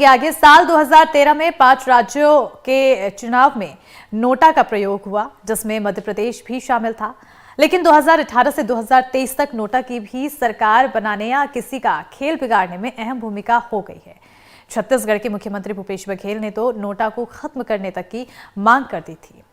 आगे साल 2013 में 5 राज्यों के चुनाव में नोटा का प्रयोग हुआ, जिसमें मध्य प्रदेश भी शामिल था। लेकिन 2018 से 2023 तक नोटा की भी सरकार बनाने या किसी का खेल बिगाड़ने में अहम भूमिका हो गई है। छत्तीसगढ़ के मुख्यमंत्री भूपेश बघेल ने तो नोटा को खत्म करने तक की मांग कर दी थी।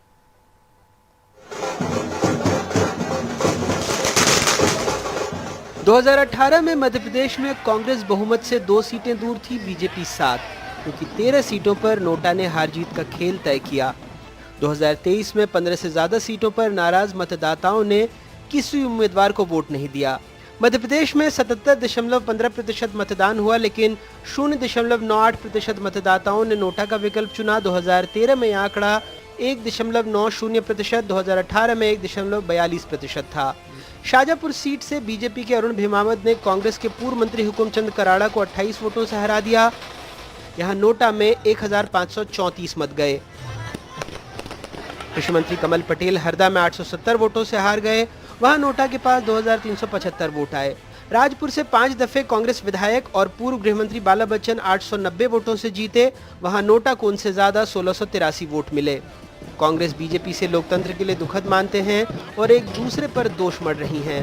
– 2018 में मध्य प्रदेश में कांग्रेस बहुमत से 2 सीटें दूर थी, बीजेपी 7, क्योंकि 13 सीटों पर नोटा ने हार जीत का खेल तय किया। 2023 में 15 से ज्यादा सीटों पर नाराज मतदाताओं ने किसी उम्मीदवार को वोट नहीं दिया। मध्य प्रदेश में 77.15% मतदान हुआ, लेकिन 0.98% मतदाताओं ने नोटा का विकल्प चुना। 2013 में यह आंकड़ा 1.90%, 2018 में 1.42% था। शाजापुर सीट से बीजेपी के अरुण भीमावत ने कांग्रेस के पूर्व मंत्री हुकुमचंद कराड़ा को 28 वोटों से हरा दिया। यहां नोटा में 1534 मत गए। कृषि मंत्री कमल पटेल हरदा में 870 वोटों से हार गए। वहां नोटा के पास 2375 वोट आए। राजपुर से 5 दफे कांग्रेस विधायक और पूर्व गृह मंत्री बाला बच्चन 890 वोटों से जीते। वहां नोटा को उनसे ज्यादा 1683 वोट मिले। कांग्रेस बीजेपी से लोकतंत्र के लिए दुखद मानते हैं और एक दूसरे पर दोष मढ़ रही हैं।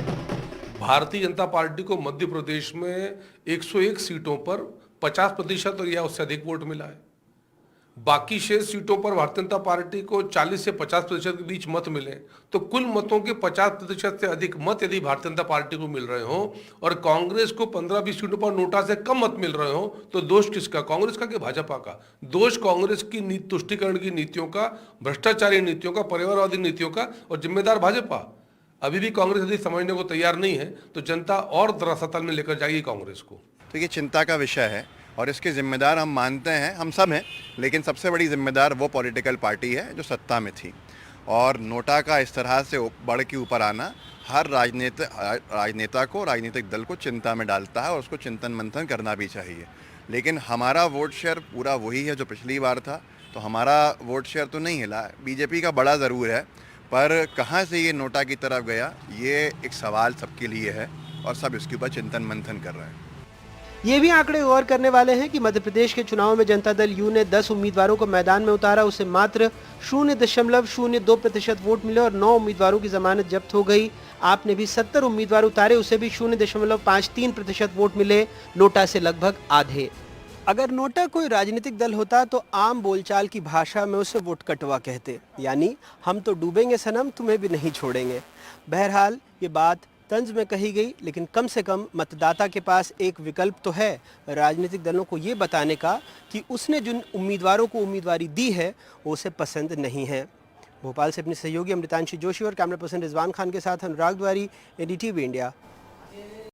भारतीय जनता पार्टी को मध्य प्रदेश में 101 सीटों पर 50% या उससे अधिक वोट मिला है। बाकी शेष सीटों पर भारतीय जनता पार्टी को 40 से 50% के बीच मत मिले, तो कुल मतों के 50% से अधिक मत यदि भारतीय जनता पार्टी को मिल रहे हो और कांग्रेस को 15-20 सीटों पर नोटा से कम मत मिल रहे हो, तो दोष किसका? कांग्रेस का कि भाजपा का? दोष कांग्रेस की तुष्टीकरण की नीतियों का, भ्रष्टाचारी नीतियों का, परिवारवादी नीतियों का, और जिम्मेदार भाजपा। अभी भी कांग्रेस यदि समझने को तैयार नहीं है तो जनता और धरातल में लेकर जाएगी कांग्रेस को। तो ये चिंता का विषय है और इसके जिम्मेदार हम मानते हैं, हम सब हैं, लेकिन सबसे बड़ी जिम्मेदार वो पॉलिटिकल पार्टी है जो सत्ता में थी। और नोटा का इस तरह से बढ़ के ऊपर आना हर राजनेता को, राजनीतिक दल को चिंता में डालता है और उसको चिंतन मंथन करना भी चाहिए। लेकिन हमारा वोट शेयर पूरा वही है जो पिछली बार था, तो हमारा वोट शेयर तो नहीं हिला। बीजेपी का बड़ा ज़रूर है, पर कहाँ से ये नोटा की तरफ गया, ये एक सवाल सबके लिए है और सब इसके ऊपर चिंतन मंथन कर रहे हैं। ये भी आंकड़े गौर करने वाले हैं कि मध्य प्रदेश के चुनाव में जनता दल यू ने 10 उम्मीदवारों को मैदान में उतारा, उसे मात्र 0.02% वोट मिले और 9 उम्मीदवारों की जमानत जब्त हो गई। आपने भी 70 उम्मीदवार उतारे, उसे भी 0.53% वोट मिले, नोटा से लगभग आधे। अगर नोटा कोई राजनीतिक दल होता तो आम बोलचाल की भाषा में उसे वोट कटवा कहते, यानी हम तो डूबेंगे सनम, तुम्हें भी नहीं छोड़ेंगे। बहरहाल ये बात तंज में कही गई, लेकिन कम से कम मतदाता के पास एक विकल्प तो है राजनीतिक दलों को ये बताने का कि उसने जिन उम्मीदवारों को उम्मीदवारी दी है वो उसे पसंद नहीं है। भोपाल से अपने सहयोगी अमृतांशी जोशी और कैमरा पर्सन रिजवान खान के साथ अनुराग द्वारी, एनडीटीवी इंडिया।